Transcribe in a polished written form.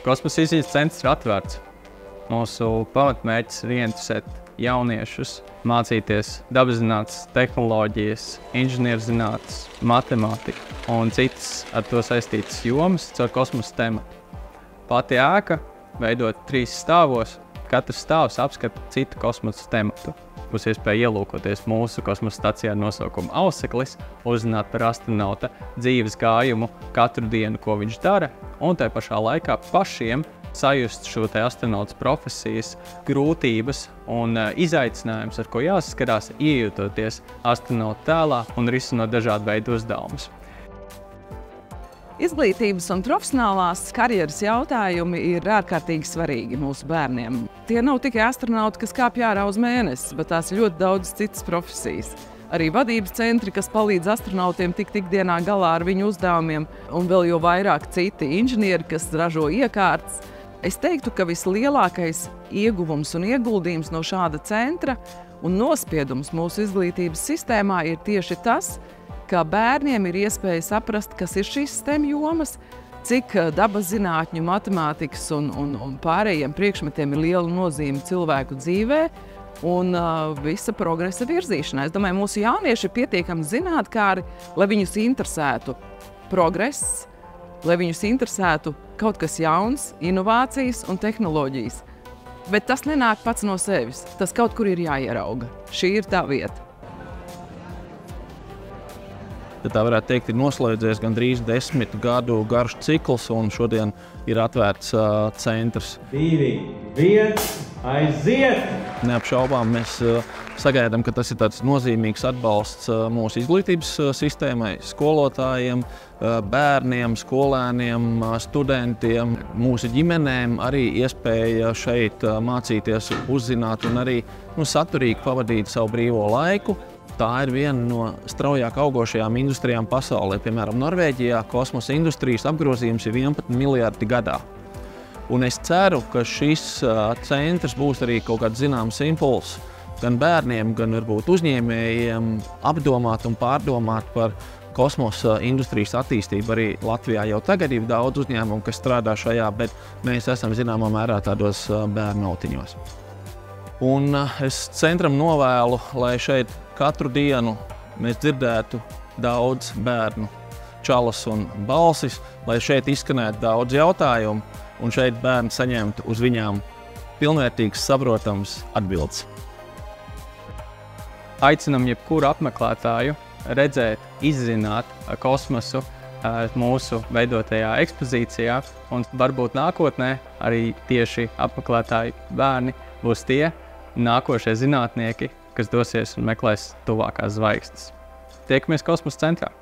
Kosmosa izpētes centrs ir atvērts. Mūsu pamatmērķis ir ieinteresēt jauniešus, mācīties dabaszinātnes, tehnoloģijas, inženierzinātnes, matemātiku un citas ar to saistītas jomas caur kosmosa tematu. Pati ēka veidot 3 stāvos, katrs stāvs apskata citu kosmosa tematu. Būs iespēja ielūkoties mūsu kosmosa stacijā ar nosaukumu Auseklis, uzzināt par astronauta dzīves gājumu katru dienu, ko viņš dara, un tai pašā laikā pašiem sajust šo te astronauta profesijas grūtības un izaicinājumus, ar ko jāsaskarās, iejūtoties astronauta tēlā un risinot dažādu veidu uzdevumus. Izglītības un profesionālās karjeras jautājumi ir ārkārtīgi svarīgi mūsu bērniem. Tie nav tikai astronauti, kas kāpj ārā uz mēnesi, bet tās ir ļoti daudz citas profesijas. Arī vadības centri, kas palīdz astronautiem tikt ikdienā galā ar viņu uzdevumiem, un vēl jau vairāk citi inženieri, kas ražo iekārtas. Es teiktu, ka vislielākais ieguvums un ieguldījums no šāda centra un nospiedums mūsu izglītības sistēmā ir tieši tas, ka bērniem ir iespēja saprast, kas ir šīs STEM jomas, cik dabaszinātņu, matemātikas un pārējiem priekšmetiem ir liela nozīme cilvēku dzīvē un visa progresa virzīšanā. Es domāju, mūsu jaunieši ir pietiekami zinātkāri, lai viņus interesētu progress, lai viņus interesētu kaut kas jauns, inovācijas un tehnoloģijas. Bet tas nenāk pats no sevis. Tas kaut kur ir jāierauga. Šī ir tā vieta. Tā varētu teikt, ir noslēdzies gandrīz 10 gadu garš cikls, un šodien ir atvērts centrs. 2, 1, aiziet! Neapšaubām mēs sagaidām, ka tas ir tāds nozīmīgs atbalsts mūsu izglītības sistēmai, skolotājiem, bērniem, skolēniem, studentiem, mūsu ģimenēm arī iespēja šeit mācīties, uzzināt un arī saturīgi pavadīt savu brīvo laiku. Tā ir viena no straujāk augošajām industrijām pasaulē. Piemēram, Norvēģijā kosmosa industrijas apgrozījums ir 11 miljardi gadā. Un es ceru, ka šis centrs būs arī kaut kāds zināms impulss gan bērniem, gan varbūt uzņēmējiem apdomāt un pārdomāt par kosmosa industrijas attīstību. Arī Latvijā jau tagad ir daudz uzņēmumu, kas strādā šajā, bet mēs esam zināmā mērā tādos bērnu autiņos. Un es centram novēlu, lai šeit katru dienu mēs dzirdētu daudz bērnu čalas un balsis, lai šeit izskanētu daudz jautājumu un šeit bērni saņemtu uz viņām pilnvērtīgas, saprotams atbildes. Aicinam jebkuru apmeklētāju redzēt, izzināt kosmosu mūsu veidotajā ekspozīcijā, un varbūt nākotnē arī tieši apmeklētāju bērni būs tie nākošie zinātnieki, kas dosies un meklēs tuvākās zvaigznes. Tiekamies kosmosa centrā!